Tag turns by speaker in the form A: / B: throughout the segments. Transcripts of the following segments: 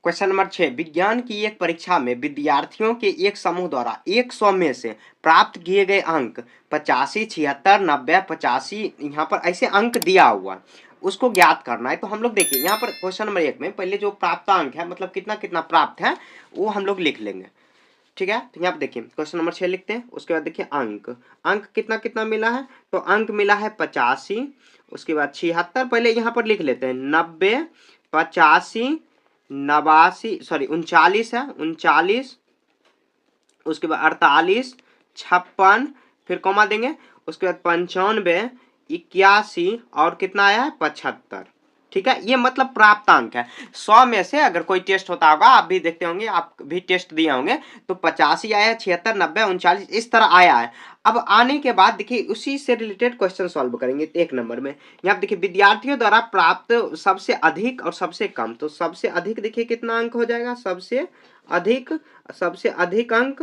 A: Question number 6, विज्ञान की एक परीक्षा में विद्यार्थियों के एक समूह द्वारा 100 में से प्राप्त किए गए अंक 85, 76, 90, 85 यहाँ पर ऐसे अंक दिया हुआ, उसको ज्ञात करना है। तो हम लोग देखिए यहाँ पर क्वेश्चन नंबर 1 में पहले जो प्राप्तांक है, मतलब कितना कितना प्राप्त है, वो हम लोग लिख लेंगे। ठीक है, तो यहाँ पे देखिए क्वेश्चन नंबर 6 लिखते हैं। उसके बाद देखिए अंक अंक कितना कितना मिला है, तो अंक मिला है 85, उसके बाद 76, पहले यहाँ पर लिख लेते हैं 90, 85, 89, सॉरी 39 है, 39, उसके बाद 48, 56, फिर कॉमा देंगे, उसके बाद 95, 81 और कितना आया है 75। ठीक है, ये मतलब प्राप्तांक है। 100 में से अगर कोई टेस्ट होता होगा, आप भी देखते होंगे, आप भी टेस्ट दिए होंगे, तो 85 आया, 76, 90, 39 इस तरह आया है। अब आने के बाद देखिए उसी से रिलेटेड क्वेश्चन सॉल्व करेंगे 1 नंबर में। यहाँ पे देखिए विद्यार्थियों द्वारा प्राप्त सबसे अधिक और सबसे कम, तो सबसे अधिक देखिए कितना अंक हो जाएगा, सबसे अधिक अंक,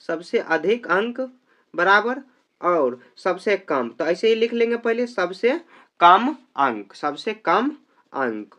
A: सबसे अधिक अंक बराबर और सबसे कम, तो ऐसे ही लिख लेंगे पहले सबसे कम अंक, सबसे कम अंक।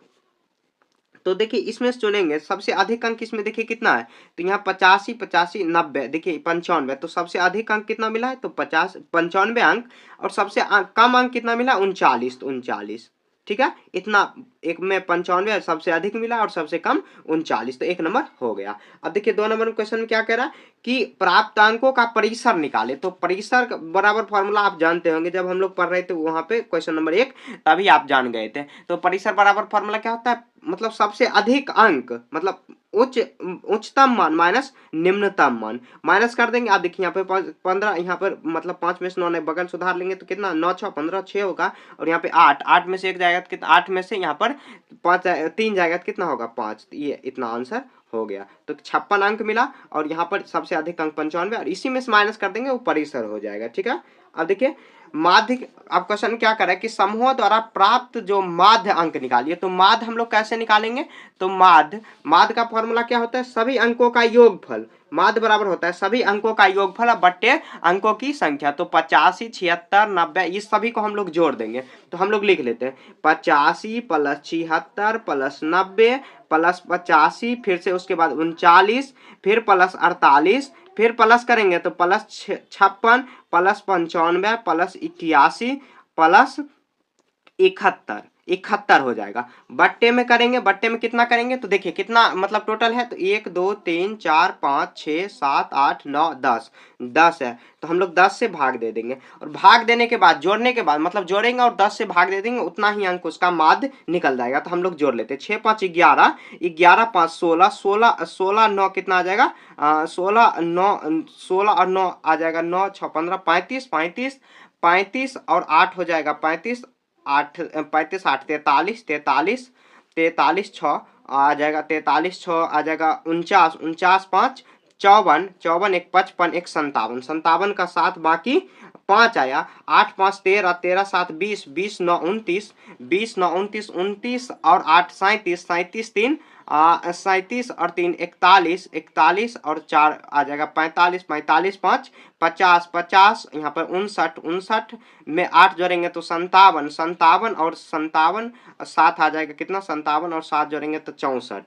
A: तो देखिए इसमें से चुनेंगे सबसे अधिक अंक, इसमें देखिए कितना है, तो यहाँ 85, 85, 90, देखिए 95, तो सबसे अधिक अंक कितना मिला है, तो 95 अंक, और सबसे कम अंक कितना मिला, 39, तो 39। ठीक है, इतना एक में 95 सबसे अधिक मिला और सबसे कम 39, तो 1 नंबर हो गया। अब देखिए 2 नंबर क्वेश्चन में क्या कह रहा है कि प्राप्त अंकों का परिसर निकाले। तो परिसर बराबर फॉर्मूला आप जानते होंगे, जब हम लोग पढ़ रहे थे वहां पे क्वेश्चन नंबर 1, तभी आप जान गए थे। तो परिसर बराबर फॉर्मूला क्या होता है, मतलब सबसे अधिक अंक, मतलब उच्चतम मान माइनस निम्नतम मान, माइनस कर देंगे। आप देखिए यहाँ पे 15, यहाँ पर मतलब 5 में से 9 बगल सुधार लेंगे तो कितना, 9 6 15 6 होगा, और यहाँ पे 8, 8 में से 1 जाएगा तो कितना, 8 में से यहाँ पर 5 3 जाएगा तो कितना होगा, 5, ये इतना आंसर हो गया। तो 56 अंक मिला, और यहाँ पर सबसे अधिक अंक 95, और इसी में से माइनस कर देंगे, वो परिसर हो जाएगा। ठीक है, अब देखिए माध्य, अब क्वेश्चन क्या कर रहा है कि समूह द्वारा प्राप्त जो माध्य अंक निकालिए। तो माध्य हम लोग कैसे निकालेंगे, तो माध्य का फॉर्मूला क्या होता है, सभी अंकों का योगफल। माध्य बराबर होता है सभी अंकों का योगफल बट्टे अंकों की संख्या। तो 85, 76, 90 इस सभी को हम लोग जोड़ देंगे। तो हम लोग लिख लेते हैं 85 प्लस 76 प्लस 90 प्लस 85, फिर से उसके बाद 39, फिर प्लस 48, फिर प्लस करेंगे तो प्लस 56 प्लस 95 प्लस 81 प्लस 71, 71 हो जाएगा। बट्टे में करेंगे, बट्टे में कितना करेंगे, तो देखिए कितना मतलब टोटल है, तो 1 2 3 4 5 6 7 8 9 10, 10 है, तो हम लोग 10 से भाग दे देंगे, और भाग देने के बाद जोड़ने के बाद मतलब जोड़ेंगे और 10 से भाग दे देंगे, उतना ही अंक उसका माध्य निकल जाएगा। तो हम लोग जोड़ लेते हैं 6 5 11, 11 5 16, 16 16 9 कितना आ जाएगा, 16 9 16 और 9 आ जाएगा, 9 6 15 35, 35 35 और 8 हो जाएगा 35, 8 35 8 43, 43 43 6 आ जाएगा, 43 6 आ जाएगा 49, 49 5 54, 54 1 55 1 57, 57 का 7 बाकी 5 आया, 8 5 13, 13 7 20, 20 9 29, 20 9 29, 29 और 8 37, 37 3 37 और 3 41, 41 और 4 आ जाएगा 45, 45 5 50, 50 यहाँ पर 59, 59 में 8 जोड़ेंगे तो 57, 57 और 57 7 आ जाएगा कितना, 57 और 7 जोड़ेंगे तो 64,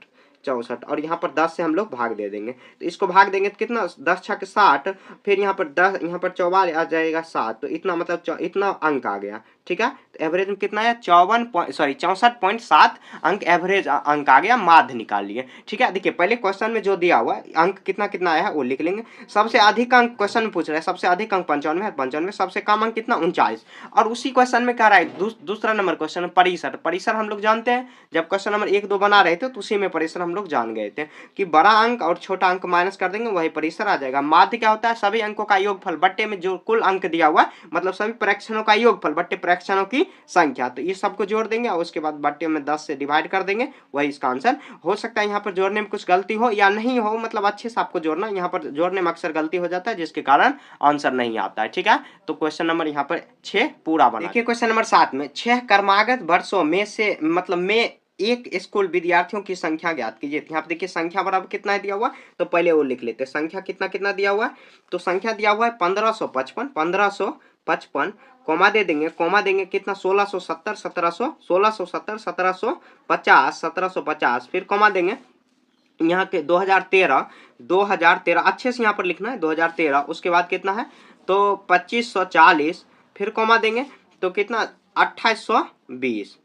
A: 64, और यहाँ पर 10 से हम लोग भाग दे देंगे। तो इसको भाग देंगे तो कितना, 10 छक 60, फिर यहाँ पर 10, यहाँ पर 44 आ जाएगा 7, तो इतना मतलब इतना अंक आ गया। ठीक है, तो एवरेज में कितना है, 64.7 अंक एवरेज अंक आ गया, माध्य निकाल लिए। ठीक है, देखिए पहले क्वेश्चन में जो दिया हुआ अंक कितना कितना आया है वो लिख लेंगे। सबसे अधिक अंक क्वेश्चन में पूछ रहा है, सबसे अधिक अंक 95 है, 95, सबसे कम अंक कितना 39, और उसी क्वेश्चन में कह रहा है दूसरा नंबर क्वेश्चन परिसर। परिसर हम लोग जानते हैं, जब क्वेश्चन नंबर 1 2 बना रहे थे तो उसी में परिसर हम लोग जान गए थे कि बड़ा अंक और छोटा अंक माइनस कर देंगे, वही परिसर आ जाएगा। माध्य क्या होता है, सभी अंकों का योगफल बट्टे में जो कुल अंक दिया हुआ मतलब सभी प्रेक्षणों का योगफल बट्टे प्रेक्षणों की संख्या। तो ये सबको जोड़ देंगे और उसके बाद बट्टे में 10 से डिवाइड कर देंगे, वही इसका आंसर। हो सकता है यहाँ पर जोड़ने में कुछ गलती हो या नहीं हो, मतलब अच्छे से आपको जोड़ना, यहाँ पर जोड़ने में अक्सर गलती हो जाता है जिसके कारण आंसर नहीं आता है। ठीक है, तो क्वेश्चन नंबर यहाँ पर 6 पूरा बना। देखिए क्वेश्चन नंबर 7 में 6 कर्मागत वर्षों में से मतलब में एक स्कूल विद्यार्थियों की संख्या ज्ञात कीजिए। यहाँ पे देखिए संख्या बराबर कितना है दिया हुआ, तो पहले वो लिख लेते हैं संख्या कितना कितना दिया हुआ है। तो संख्या दिया हुआ है 1555, 1555, कॉमा दे देंगे, कॉमा देंगे कितना 1670, 1700, 1670, 1750, 1750, फिर कॉमा देंगे यहाँ के 2013 अच्छे से यहाँ पर लिखना है 2013, उसके बाद कितना है तो 2540, फिर कॉमा देंगे तो कितना 2820।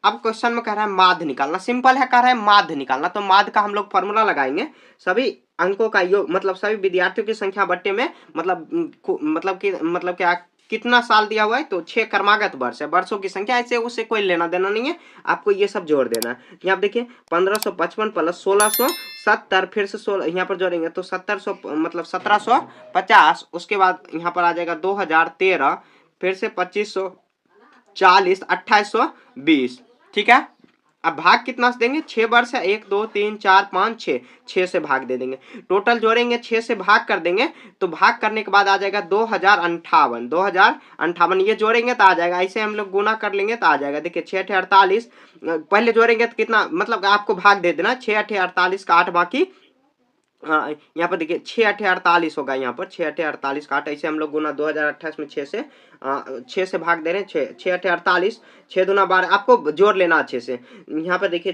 A: अब क्वेश्चन में कह रहा है माध्य निकालना, सिंपल है, कह रहा है माध्य निकालना, तो माध्य का हम लोग फॉर्मूला लगाएंगे, सभी अंकों का योग मतलब सभी विद्यार्थियों की संख्या बट्टे में मतलब क्या कितना साल दिया हुआ है तो 6 क्रमागत वर्ष है, वर्षों की संख्या, ऐसे उससे कोई लेना देना नहीं है, आपको ये सब जोड़ देना है। यहाँ देखिए 1555 प्लस 1670, फिर से 16 यहाँ पर जोड़ेंगे तो 1700 मतलब 1750, उसके बाद यहाँ पर आ जाएगा 2013, फिर से 2540, 2820, ठीक है। अब भाग कितना से देंगे, 6 वर्ष है, 1 2 3 4 5 6, 6 से भाग दे देंगे, टोटल जोड़ेंगे 6 से भाग कर देंगे, तो भाग करने के बाद आ जाएगा 2058, ये जोड़ेंगे तो आ जाएगा, ऐसे हम लोग गुना कर लेंगे तो आ जाएगा, देखिए 6 8 48, पहले जोड़ेंगे तो कितना मतलब आपको भाग दे देना, 6 8 48 का 8 बाकी, यहाँ पर देखिए 6 8 48 होगा, यहाँ पर 6 8 48 का 8, ऐसे हम लोग गुना 2028 में 6 से भाग दे रहे हैं, 6 8 48, 6 दूना 12, आपको जोड़ लेना अच्छे से, यहाँ पर देखिए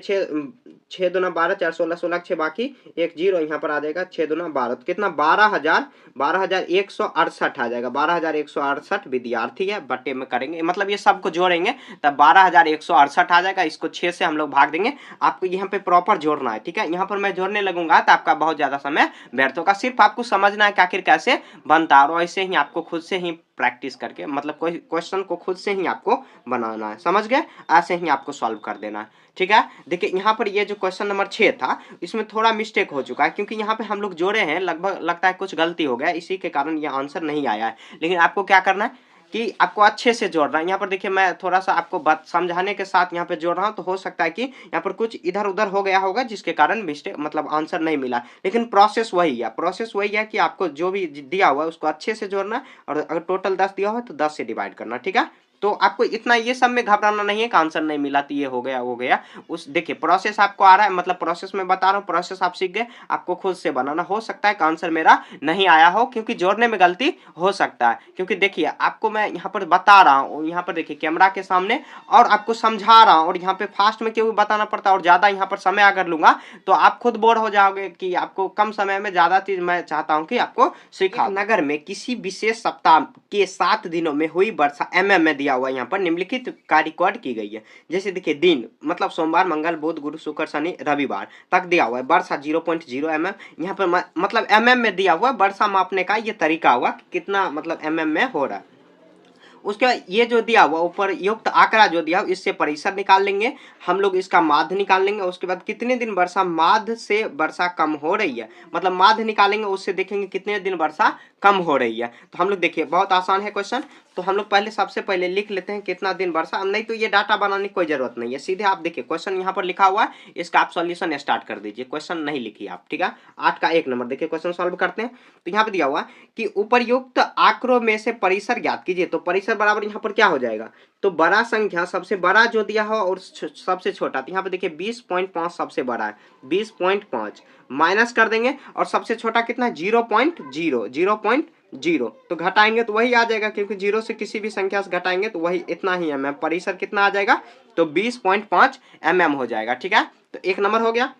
A: 6 दूना 12, 4 16 16 6 बाकी 1 0, यहाँ पर आ जाएगा 6 दूना 12, तो कितना 12,168 आ जाएगा, 12,168 विद्यार्थी है, बट्टे में करेंगे मतलब ये सबको जोड़ेंगे तब 12,168 आ जाएगा, इसको 6 से हम लोग भाग देंगे, आपको यहाँ पे प्रॉपर जोड़ना है, ठीक है। यहाँ पर मैं जोड़ने लगूंगा तो आपका बहुत ज्यादा समय व्यर्थ होगा, सिर्फ आपको समझना है कि आखिर कैसे बनता है, और ऐसे ही आपको खुद से ही प्रैक्टिस करके मतलब कोई क्वेश्चन को खुद से ही आपको बनाना है, समझ गए, ऐसे ही आपको सॉल्व कर देना है, ठीक है। देखिए यहाँ पर ये जो क्वेश्चन नंबर 6 था इसमें थोड़ा मिस्टेक हो चुका है, क्योंकि यहाँ पे हम लोग जोड़े हैं, लगभग लगता है कुछ गलती हो गया, इसी के कारण ये आंसर नहीं आया है, लेकिन आपको क्या करना है कि आपको अच्छे से जोड़ना है। यहाँ पर देखिए मैं थोड़ा सा आपको बात समझाने के साथ यहाँ पे जोड़ रहा हूँ, तो हो सकता है कि यहाँ पर कुछ इधर उधर हो गया होगा जिसके कारण मिस्टेक मतलब आंसर नहीं मिला, लेकिन प्रोसेस वही है, कि आपको जो भी दिया हुआ है उसको अच्छे से जोड़ना है, और अगर टोटल 10 दिया हो तो 10 से डिवाइड करना, ठीक है। तो आपको इतना ये सब में घबराना नहीं है कि आंसर नहीं मिला तो ये हो गया हो गया, उस देखिए प्रोसेस आपको आ रहा है, मतलब प्रोसेस में बता रहा हूँ, प्रोसेस आप सीख गए, आपको खुद से बनाना, हो सकता है कि आंसर मेरा नहीं आया हो क्योंकि जोड़ने में गलती हो सकता है, क्योंकि देखिए आपको मैं यहाँ पर बता रहा हूँ, यहाँ पर देखिए कैमरा के सामने और आपको समझा रहा हूँ, और यहाँ पे फास्ट में क्यों बताना पड़ता है, और ज्यादा यहाँ पर समय अगर लूंगा तो आप खुद बोर हो जाओगे कि आपको कम समय में ज्यादा चीज मैं चाहता हूँ कि आपको सिखा। नगर में किसी विशेष सप्ताह के 7 दिनों में हुई वर्षा mm में दिया हुआ, यहाँ पर निम्नलिखित का रिकॉर्ड की गई है, जैसे देखिए दिन मतलब सोमवार मंगल बुध गुरु शुक्र शनि रविवार तक दिया हुआ है, वर्षा 0.0 mm, यहाँ पर मतलब mm में दिया हुआ, वर्षा मापने का ये तरीका हुआ कि कितना मतलब mm में हो रहा है। उसके बाद ये जो दिया हुआ ऊपर युक्त आंकड़ा जो दिया इससे परिसर निकाल लेंगे हम लोग, इसका माध्य निकाल लेंगे, उसके बाद कितने दिन वर्षा माध्य से वर्षा कम हो रही है, मतलब माध्य निकालेंगे, उससे देखेंगे कितने दिन वर्षा कम हो रही है। तो हम लोग देखिए बहुत आसान है क्वेश्चन, तो हम लोग पहले सबसे पहले लिख लेते हैं कितना दिन वर्षा, नहीं तो ये डाटा बनाने की कोई जरूरत नहीं है, सीधे आप देखिए क्वेश्चन यहाँ पर लिखा हुआ है, इसका आप सॉल्यूशन स्टार्ट कर दीजिए, क्वेश्चन नहीं लिखिए आप, ठीक है। 8 का 1 नंबर देखिए क्वेश्चन सॉल्व करते हैं, तो यहाँ पे दिया हुआ कि उपर्युक्त आंकड़ों में से परिसर ज्ञात कीजिए, तो परिसर बराबर यहाँ पर क्या हो जाएगा, तो बड़ा संख्या सबसे बड़ा जो दिया हो और सबसे छोटा, तो यहाँ पे देखिए 20.5 सबसे बड़ा है, 20.5 माइनस कर देंगे, और सबसे छोटा कितना है 0.0, तो घटाएंगे तो वही आ जाएगा, क्योंकि 0 से किसी भी संख्या से घटाएंगे तो वही इतना ही mm, परिसर कितना आ जाएगा तो 20.5 mm हो जाएगा, ठीक है। तो 1 नंबर हो गया।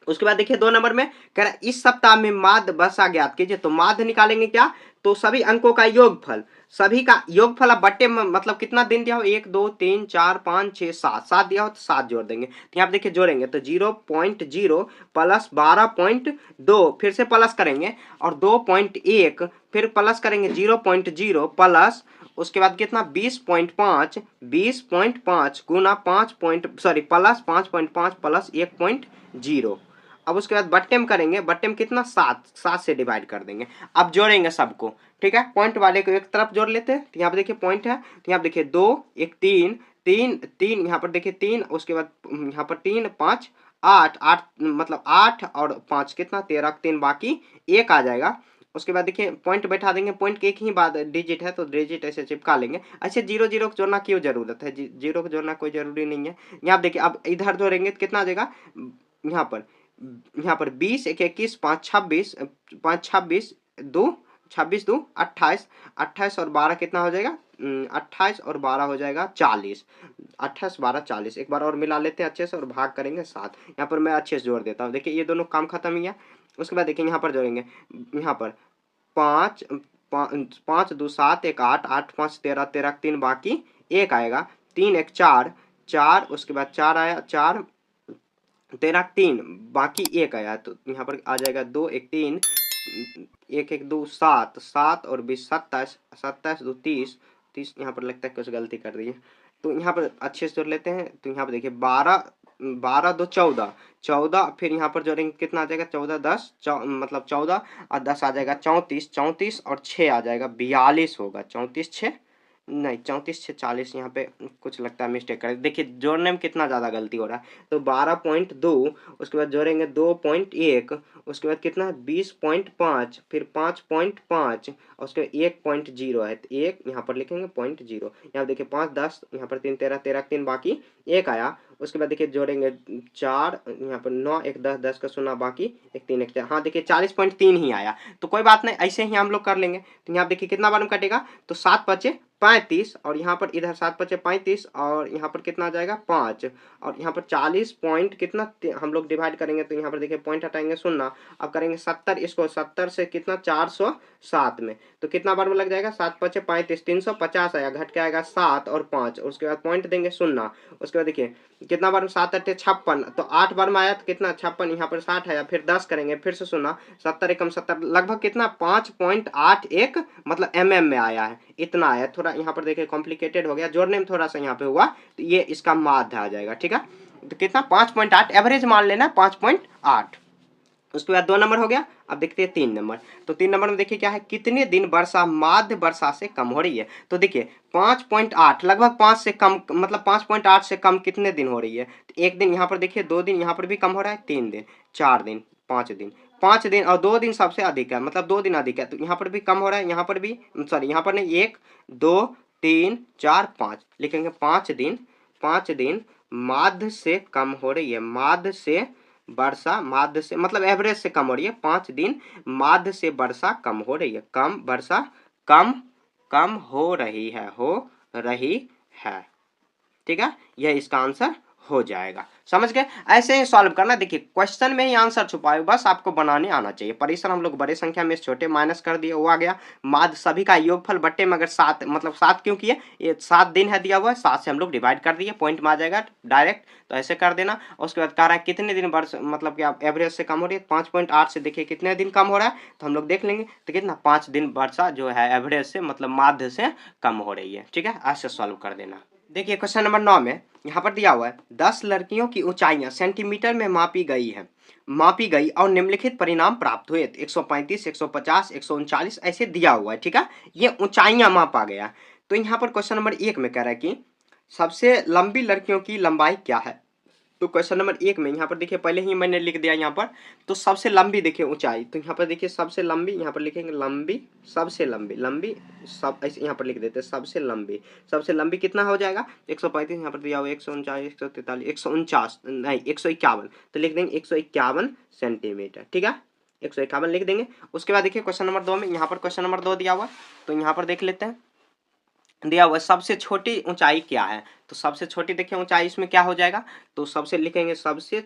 A: उसके बाद देखिए 2 नंबर में कह रहा है इस सप्ताह में माध्य वर्षा ज्ञात कीजिए, तो माध्य निकालेंगे क्या, तो सभी अंकों का योगफल, सभी का योगफल अब बट्टे में मतलब कितना दिन दिया हो 1 2 3 4 5 6 7, 7 दिया हो तो 7 जोड़ देंगे, तो यहाँ देखिए जोड़ेंगे तो 0.0 प्लस 12.2, फिर से प्लस करेंगे, और 2.1 फिर प्लस करेंगे 0.0 प्लस, उसके बाद कितना 20.5 गुना 5 प्लस 5.5 प्लस 1.0, अब उसके बाद बट्टे में करेंगे, बट्टे में कितना 7, 7 से डिवाइड कर देंगे, अब जोड़ेंगे सबको, ठीक है। पॉइंट वाले को एक तरफ जोड़ लेते हैं, तो यहाँ पे देखिए पॉइंट है, तो यहाँ पे देखिए 2 1 3 3 3, यहाँ पर देखिए 3, उसके बाद यहाँ पर 3 5 8 8 मतलब 8 और 5 कितना 13, 3 बाकी 1 आ जाएगा। उसके बाद देखिए पॉइंट बैठा देंगे, पॉइंट के एक ही बाद डिजिट है तो डिजिट ऐसे चिपका लेंगे, ऐसे 0 0 को जोड़ना क्यों जरूरत है, 0 को जोड़ना कोई जरूरी नहीं है। यहाँ देखिए अब इधर जोड़ेंगे तो कितना आ जाएगा, यहाँ पर 20 1 21 5 26 5 26 2 26 2 28 28 और 12 कितना हो जाएगा 28 और 12 हो जाएगा 40, 28 12 40, एक बार और मिला लेते हैं अच्छे से और भाग करेंगे 7। यहाँ पर मैं अच्छे से जोड़ देता हूँ। देखिए ये दोनों काम खत्म ही है। उसके बाद देखिए यहाँ पर जोड़ेंगे, यहाँ पर 5 5 2 7 1 8 8 5 13 13 3 बाकी 1 आएगा, 3 1 4 4, उसके बाद 4 आया, 4 13 3 बाकी 1 आया, तो यहाँ पर आ जाएगा 2 1 3 1 1 2 7 7 और 20 27 27 2 30 30, यहाँ पर लगता है कुछ गलती कर दी है, तो यहाँ पर अच्छे से जोड़ लेते हैं। तो यहाँ पर देखिए 12 12 2 14 14, फिर यहाँ पर जोड़ेंगे कितना आ जाएगा, 14 10 मतलब 14 और 10 आ जाएगा 34 34 और 6 आ जाएगा 42 होगा, 34 6 नहीं 34 6 40, यहाँ पे कुछ लगता है मिस्टेक कर। देखिए जोड़ने में कितना ज़्यादा गलती हो रहा है। तो 12.2, उसके बाद जोड़ेंगे 2.1, उसके बाद कितना 20.5, फिर 5.5 और उसके बाद 1.0 है, तो 1 यहाँ पर लिखेंगे 0.0। यहाँ देखिए 5 10, यहाँ पर 3 13 13 3 बाकी 1 आया। उसके बाद देखिए जोड़ेंगे 4, यहाँ पर 9 1 10 10 का 0 बाकी 1 3 1 4, हाँ देखिए 40.3 ही आया। तो कोई बात नहीं, ऐसे ही हम लोग कर लेंगे। तो यहाँ देखिए कितना बार में कटेगा, तो 7 बचे 35 और यहाँ पर इधर 7 बचे 35 और यहाँ पर कितना आ जाएगा 5 और यहाँ पर 40 पॉइंट कितना हम लोग डिवाइड करेंगे, तो यहाँ पर देखिए पॉइंट हटाएंगे 0, अब करेंगे 70, इसको 70 से कितना 407 में, तो कितना बार में लग जाएगा, 7 बचे 35 350 आया, घट के आएगा 7 और 5, उसके बाद पॉइंट देंगे 0। उसके बाद देखिए कितना बार में 7 8 56, तो 8 बार में आया तो कितना 56, यहाँ पर 60 आया, फिर 10 करेंगे, फिर से 0, 70 एकम 70, लगभग कितना 5.81 मतलब में आया है, इतना आया। थोड़ा यहाँ पर देखिए कॉम्प्लिकेटेड हो गया, जोड़ने में थोड़ा सा यहाँ पे हुआ, तो ये इसका माध्य आ जाएगा, ठीक है। तो कितना 5.8 एवरेज मान लेना 5.8। उसके बाद 2 नंबर हो गया। अब देखते हैं 3 नंबर। तो 3 नंबर में देखिए क्या है, कितने दिन वर्षा माध्य वर्षा से कम हो रही है। तो देखिए 5.8 लगभग 5 से कम, मतलब 5.8 से कम कितने दिन हो रही है, तो 1 दिन, यहाँ पर देखिए 2 दिन, यहाँ पर भी कम हो रहा है, 3 दिन 4 दिन 5 दिन 5 दिन और 2 दिन सबसे अधिक है, मतलब 2 दिन अधिक है, तो यहाँ पर भी कम हो रहा है, यहाँ पर भी सॉरी यहाँ पर नहीं, 1 2 3 4 5 लिखेंगे, 5 दिन माध्य से कम हो रही है, माध्य से वर्षा, माध्य से मतलब एवरेज से कम हो रही है, 5 दिन माध्य से वर्षा कम हो रही है, कम वर्षा कम हो रही है, ठीक है। यह इसका आंसर हो जाएगा, समझ गए। ऐसे ही सॉल्व करना। देखिए क्वेश्चन में ही आंसर छुपा है, बस आपको बनाने आना चाहिए। परिसर हम लोग बड़े संख्या में छोटे माइनस कर दिए, वो आ गया। माध्य सभी का योगफल बट्टे में अगर 7, मतलब 7 क्यों किए, ये 7 दिन है दिया हुआ है, 7 से हम लोग डिवाइड कर दिए, पॉइंट में आ जाएगा डायरेक्ट, तो ऐसे कर देना। उसके बाद कह रहा है कितने दिन वर्ष मतलब कि आप एवरेज से कम हो रही है, 5.8 से देखिए कितने दिन कम हो रहा है, तो हम लोग देख लेंगे, तो कितना 5 दिन वर्षा जो है एवरेज से मतलब माध्य से कम हो रही है, ठीक है। ऐसे सॉल्व कर देना। देखिए क्वेश्चन नंबर 9 में यहाँ पर दिया हुआ है 10 लड़कियों की ऊंचाइयां सेंटीमीटर में मापी गई और निम्नलिखित परिणाम प्राप्त हुए। 135 150 139 ऐसे दिया हुआ है, ठीक है। ये ऊंचाइयां मापा गया। तो यहाँ पर क्वेश्चन नंबर 1 में कह रहा है कि सबसे लंबी लड़कियों की लंबाई क्या है। तो क्वेश्चन नंबर 1 में यहाँ पर देखिए पहले ही मैंने लिख दिया यहाँ पर, तो सबसे लंबी देखिए ऊंचाई, तो यहाँ पर देखिए सबसे लंबी, यहाँ पर लिखेंगे लंबी, सबसे लंबी सब ऐसे यहाँ पर लिख देते हैं, सबसे लंबी कितना हो जाएगा 135, यहाँ पर दिया हुआ 139 143 149 नहीं 151, तो लिख देंगे 151 सेंटीमीटर, ठीक है, 151 लिख देंगे। उसके बाद देखिए क्वेश्चन नंबर 2 में, यहाँ पर क्वेश्चन नंबर 2 दिया हुआ, तो यहाँ पर देख लेते हैं, दिया हुआ सबसे छोटी ऊंचाई क्या है। तो सबसे छोटी देखिए ऊंचाई इसमें क्या हो जाएगा, तो सबसे लिखेंगे सबसे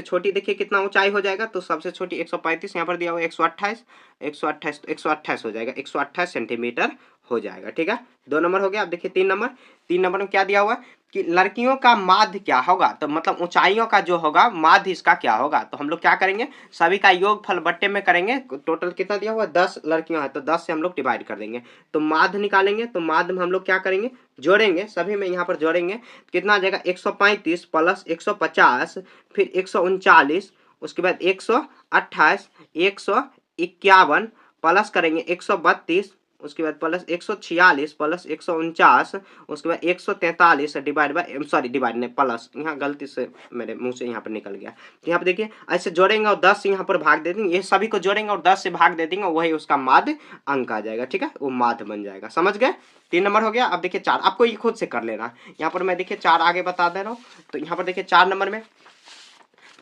A: छोटी देखिए कितना ऊंचाई हो जाएगा, तो सबसे छोटी 135, यहाँ पर दिया हुआ 128 हो जाएगा, 128 सेंटीमीटर हो जाएगा, ठीक है। 2 नंबर हो गया। अब देखिए 3 नंबर में क्या दिया हुआ कि लड़कियों का माध्य क्या होगा, तो मतलब ऊंचाइयों का जो होगा माध्य इसका क्या होगा, तो हम लोग क्या करेंगे, सभी का योगफल बट्टे में करेंगे। टोटल कितना दिया हुआ 10 लड़कियां हैं, तो 10 से हम लोग डिवाइड कर देंगे, तो माध्य निकालेंगे। तो माध्य में हम लोग क्या करेंगे, जोड़ेंगे, सभी में यहाँ पर जोड़ेंगे, कितना आ जाएगा 135 प्लस 150 फिर 139, उसके बाद 128 151 प्लस करेंगे 132, उसके बाद प्लस 146 प्लस 149, उसके बाद 143 डिवाइड बाय डिवाइड नहीं प्लस, यहाँ गलती से मेरे मुंह से यहाँ पर निकल गया। तो यहाँ पर देखिए ऐसे जोड़ेंगे और 10 से यहाँ पर भाग दे देंगे, ये सभी को जोड़ेंगे और 10 से भाग दे देंगे, वही उसका माध्य अंक आ जाएगा, ठीक है, वो माध्य बन जाएगा, समझ गए। 3 नंबर हो गया। अब देखिए 4, आपको ये खुद से कर लेना, यहाँ पर मैं देखिए 4 आगे बता दे रहा हूँ। तो यहाँ पर देखिए 4 नंबर में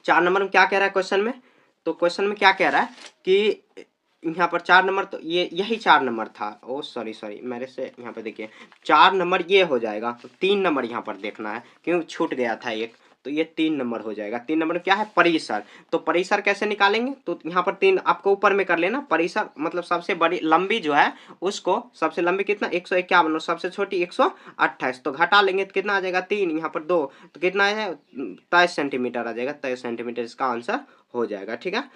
A: क्या कह रहा है क्वेश्चन में, तो क्वेश्चन में क्या कह रहा है कि यहाँ पर 4 नंबर, तो ये यही 4 नंबर था। ओ सॉरी सॉरी, मेरे से यहाँ पे देखिए 4 नंबर ये हो जाएगा, तो 3 नंबर यहाँ पर देखना है क्यों छूट गया था एक, तो ये 3 नंबर हो जाएगा। 3 नंबर क्या है, परिसर। तो परिसर कैसे निकालेंगे, तो यहाँ पर 3 आपको ऊपर में कर लेना। परिसर मतलब सबसे बड़ी लंबी जो है उसको, सबसे लंबी कितना 151 और सबसे छोटी 128, तो घटा लेंगे तो कितना आ जाएगा 3, यहाँ पर 2, तो कितना है 23 सेंटीमीटर आ जाएगा। 23 सेंटीमीटर इसका आंसर हो जाएगा। ठीक है,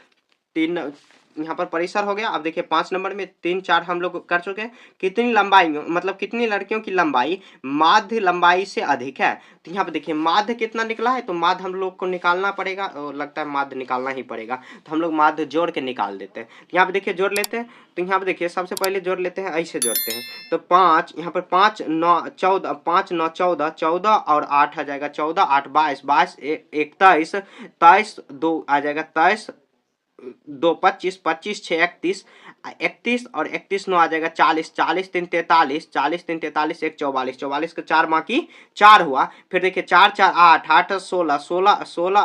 A: 3 यहाँ पर परिसर हो गया। अब देखिए 5 नंबर में 3 4 हम लोग कर चुके हैं। कितनी लंबाई में, मतलब कितनी लड़कियों की लंबाई माध्य लंबाई से अधिक है, तो यहाँ पे देखिए माध्य कितना निकला है, तो माध्य हम लोग को निकालना पड़ेगा, और लगता है माध्य निकालना ही पड़ेगा, तो हम लोग माध्य जोड़ के निकाल देते हैं। यहाँ पे देखिए जोड़ लेते हैं, तो यहाँ पे देखिए सबसे पहले जोड़ लेते हैं, ऐसे जोड़ते हैं, तो 5 यहाँ पर 5 9 14, 5 9 14, 14 और 8 आ जाएगा 14, 8 22, 22 21, 23 2 आ जाएगा 23, 2 25, 25 6 31, 31 और 31 9 आ जाएगा 40, 40 3 43, 40 3 43 1 44, 44 का 4 माँ की 4 हुआ। फिर देखिए 4 4 8, 8 16, 16 16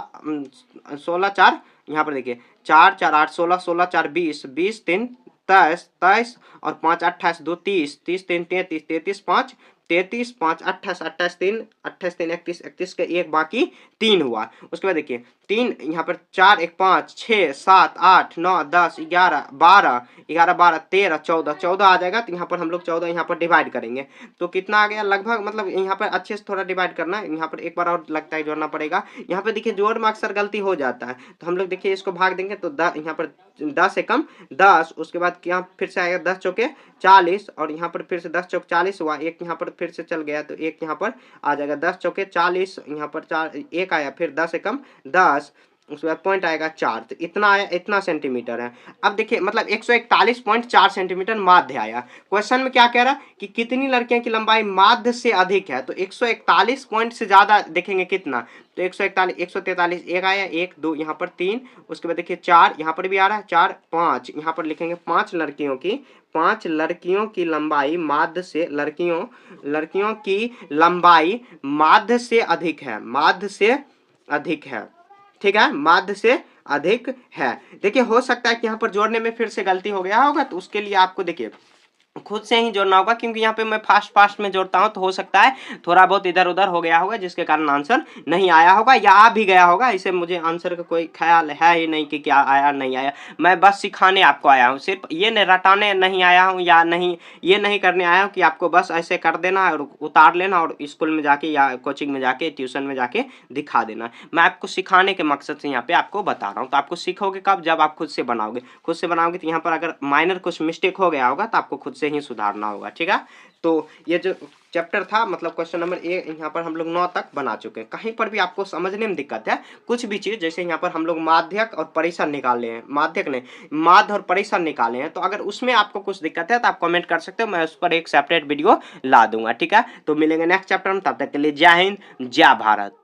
A: 16 4, यहाँ पर देखिए 4 4 8 16, 16 4 20, 20 3 23, 23 और 5 28, 2 30, 30 3 33, 33 5 33, 5 28, 28 3 28 3 31, 31 के 1 बाकी 3 हुआ। उसके बाद देखिए 3 यहाँ पर 4 1 5 6 7 8 9 10 11 12, 11 12 13 14, 14 आ जाएगा, तो यहाँ पर हम लोग 14 यहाँ पर डिवाइड करेंगे, तो कितना आ गया लगभग, मतलब यहाँ पर अच्छे से थोड़ा डिवाइड करना है, यहाँ पर एक बार और लगता है जोड़ना पड़ेगा। यहाँ पे देखिए जोड़ में अक्सर गलती हो जाता है, तो हम लोग देखिए इसको भाग देंगे, तो यहाँ पर 10 एकम 10, उसके बाद यहाँ फिर से आएगा 10 चौके 40, और यहाँ पर फिर से 10 चौक 40 हुआ, एक यहाँ पर फिर से चल गया, तो एक यहाँ पर आ जाएगा 10 चौके 40, यहाँ पर 4 एक आया, फिर 10 एकम 10, उसके बाद पॉइंट आएगा 4, तो इतना आया, इतना सेंटीमीटर है। अब देखिए मतलब 141.4 सेंटीमीटर माध्य आया। क्वेश्चन में क्या कह रहा है कि कितनी लड़कियों की लंबाई माध्य से अधिक है, तो 141 पॉइंट से ज्यादा देखेंगे कितना, तो 141 143 एक आया, 1 2 यहाँ पर 3, उसके बाद देखिए 4 यहाँ पर भी आ रहा है, 4 5 यहाँ पर लिखेंगे, 5 लड़कियों की लंबाई माध्य से, लड़कियों की लंबाई माध्य से अधिक है, माध्य से अधिक है। ठीक है, माध्य से अधिक है। देखिए हो सकता है कि यहाँ पर जोड़ने में फिर से गलती हो गया होगा, तो उसके लिए आपको देखिए खुद से ही जोड़ना होगा, क्योंकि यहाँ पे मैं फास्ट में जोड़ता हूँ, तो हो सकता है थोड़ा बहुत इधर उधर हो गया होगा, जिसके कारण आंसर नहीं आया होगा, या आ भी गया होगा। इसे मुझे आंसर का कोई ख्याल है ही नहीं कि क्या आया नहीं आया, मैं बस सिखाने आपको आया हूँ, सिर्फ ये रटाने नहीं आया हूँ, या नहीं ये नहीं करने आया हूँ कि आपको बस ऐसे कर देना और उतार लेना और स्कूल में जाके या कोचिंग में जाके ट्यूशन में जाके दिखा देना। मैं आपको सिखाने के मकसद से यहाँ पे आपको बता रहा हूँ। तो आपको सीखोगे कब, जब आप खुद से बनाओगे, तो यहाँ पर अगर माइनर कुछ मिस्टेक हो गया होगा तो आपको खुद से ही सुधारना होगा। ठीक है, तो ये जो चैप्टर था, मतलब क्वेश्चन नंबर 1 यहाँ पर हम लोग 9 तक बना चुके हैं। कहीं पर भी आपको समझने में दिक्कत है, कुछ भी चीज, जैसे यहाँ पर हम लोग माध्यक और परिसर निकाले हैं, माध्यक ने माध्य और परिसर निकाले हैं, तो अगर उसमें आपको कुछ दिक्कत है तो आप कमेंट कर सकते हो, मैं उस पर एक सेपरेट वीडियो ला दूंगा। ठीक है, तो मिलेंगे नेक्स्ट चैप्टर में, तब तक के लिए जय हिंद जय भारत।